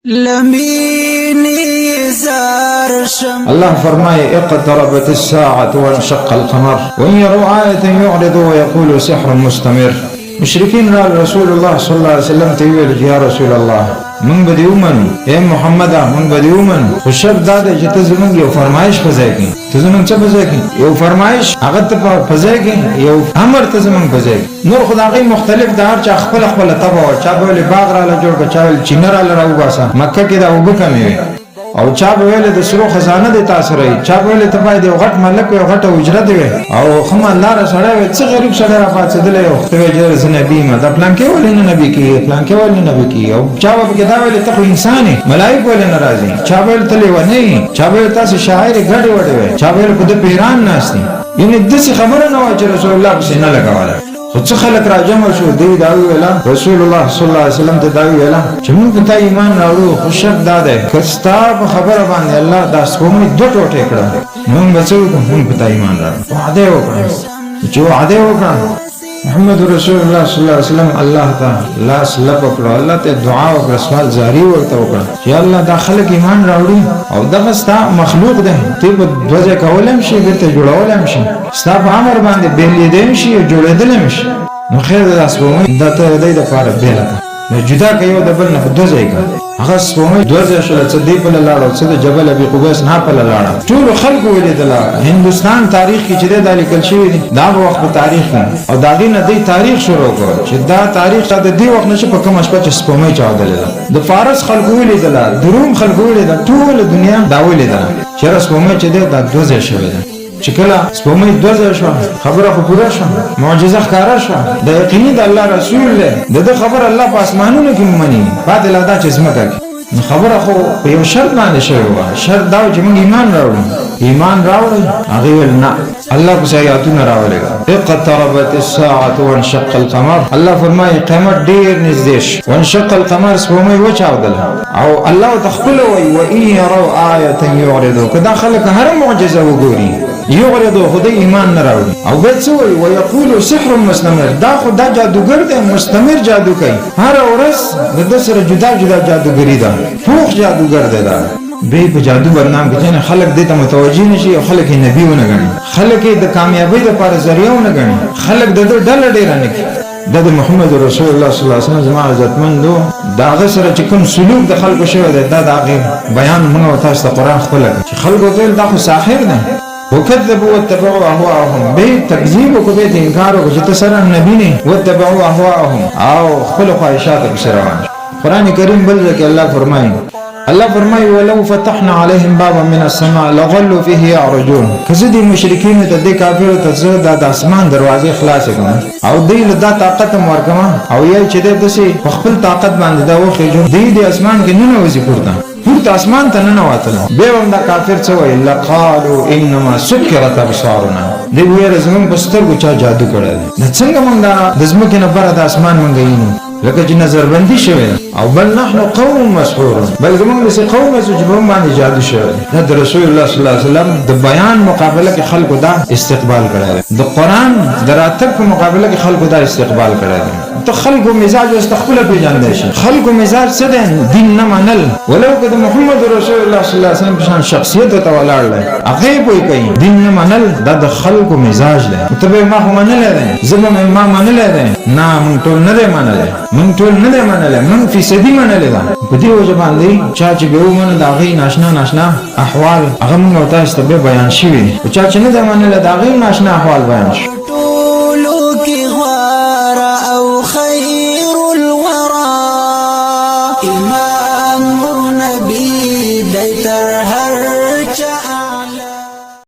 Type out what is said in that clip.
لميني زار شم. الله فرمائے اقتربت الساعة وانشق القمر وإن يروا آية يعرضوا ويقولوا سحر مستمر. مشرکین را رسول الله صلی الله علیه وسلم ته ویل یا رسول الله من بدی ومن اے محمد من بدی ومن خو شرط دا دی چې ته زمونږ یو فرمایش په ځای کې ته زمونږ څه په ځای کې یو فرمایش هغه ته په ځای کې یو امر ته زمونږ په ځای نور خدای مختلف د هر چا خپل خپل تبع او چا به باغ را له جوړ کچا چینه را له راوباسه مکه کې دا وبکمه او چا به ویل د سرو خزانه د تاسو رہی چا به ویل ته باید یو غټ ملک یو غټ اجره دی او خمه الله را سره وي څه غریب سره را پاتېدل یو ته ویل ز نبی ما د پلان کې ولې نه نبی کې پلان کې ولې نبی کې او چا به دا ویل ته انساني ملائکه ولې ناراضي چا به ویل ته لیونه چا به تاسو شاعر غړ وړي چا به ویل په پیران ناشتي یعنی د څه خبره نه و چې رسول الله په سینه لګاواله خو څه خلک راجمع شو دی دا ویلا رسول الله صلی الله علیه وسلم ته دا ویلا چې موږ ته ایمان راوړو خو شرط دا ده کستا په خبره باندې الله دا سپومې دوه ټوټې کړه موږ بچو موږ ته ایمان راوړو وعده وکړه چې وعده وکړه محمد رسول الله صلی الله علیه وسلم الله تعالی لاس لپ کړه الله ته دعا او رسول جاری ورته وکړه چې الله دا خلک ایمان راوړي او دغه ستا مخلوق ده ته په دوزه کولم شي ورته جوړولم شي ستا په امر باندې بیلیدم شي جوړېدلم شي نو خیر د اسبوع د ته د لپاره بیل نو جدا کيو د بل نه دوزه کا هغه سپومې دوزه شول چې دی په لاړو چې د جبل ابي قبيس نه په لاړو ټول خلکو ولیدل هندستان تاریخ کې چې د لیکل شوی دی دا وخت په تاریخ او دا غینه دی تاریخ شروع کړ چې دا تاریخ د دې وخت نشه په کوم شپه چې سپومې چاودل د فارس خلکو ولیدل د روم خلکو ولیدل ټول دنیا دا ولیدل چې سپومې چې د دوزه شوی دی چې کله سپومې دوزه شو خبره خو پوره شو معجزه ښکارا شو د یقیني د الله رسول له د خبر الله په اسمانونو کې مني بعد لا دا چې زمکه خبره خو په یو شرط باندې شوی و شرط دا چې موږ ایمان راوړو هغه ول نه الله په آیاتونه راولېګا اقتربت الساعه وانشق القمر الله فرمایي قیامت ډیر نږدې شي وانشق القمر سپومې وچاودل او الله تخپل وي و ان يروا آیه يعرضوا کدا خلک هر معجزه وګوري یغردو خدای ایمان نه راوړي او به څه وي ويقول سحر مستمر دا خدای جادوګر دی مستمر جادو کوي هر ورځ د سره جدا جدا جادوګری ده فوق جادوګر دی دا به په جادو برنامه کې خلک دې ته متوجي نشي او خلک یې نبی ونه غني خلک یې د کامیابی لپاره ذریعہ ونه غني خلک د ډله ډیر نه کوي د محمد رسول الله صلی الله علیه وسلم زما عزتمندو دا سره چې کوم سلوک د خلکو شوی دی دا بیان موږ تاسو ته قرآن خپل چې خلکو ته دا خو ساحر نه وكذبوا واتبعوا اهواءهم به تکذیب او به انکار او چې تسره نبی نه واتبعوا اهواءهم او خپل خواهشات بسروان قران کریم بل ځکه الله فرمایي ولو فتحنا عليهم بابا من السماء لظلوا فيه يعرجون کزدي مشرکین ته د کافرو ته د اسمان دروازې خلاص کړه او دوی له طاقت ورکما او یې چې د خپل طاقت باندې دا وخت د اسمان کې نه وځي پورته اسمان ته نه واتل به هم دا کافر څه وایي لقالوا انما سكرت ابصارنا دی ویل زمون په سترګو چا جادو کړل نه څنګه مونږ د زمکه نه بره د اسمان مونږ یینو لکه چې نظر بندي شوی او بل نحن قوم مسحورون بل زمون له قوم مسجبون باندې جادو شوی د رسول الله صلی الله علیه وسلم د بیان مقابله کې خلکو دا استقبال کړل د قران دراتب په مقابله کې خلکو دا استقبال کړل ته خلکو مزاج استقبال پیژاندل شي خلکو مزاج څه ده دین نه منل ولو که محمد رسول الله صلی الله علیه وسلم په شان شخصیت ته ولاړل هغه وایي کوي دین نه منل د خلکو مزاج ده ته به ما منل ده زما ما منل ده نه مونږ ټول نه منل مونږ ټول نه منل مونږ فیصدي منل ده په دې وجه باندې چا چې به ومنه دا غي ناشنا احوال هغه موږ تاسو ته بیان شوی او چا چې نه منل دا غي ناشنا احوال بیان شي خير الورى إمام نبي ديترها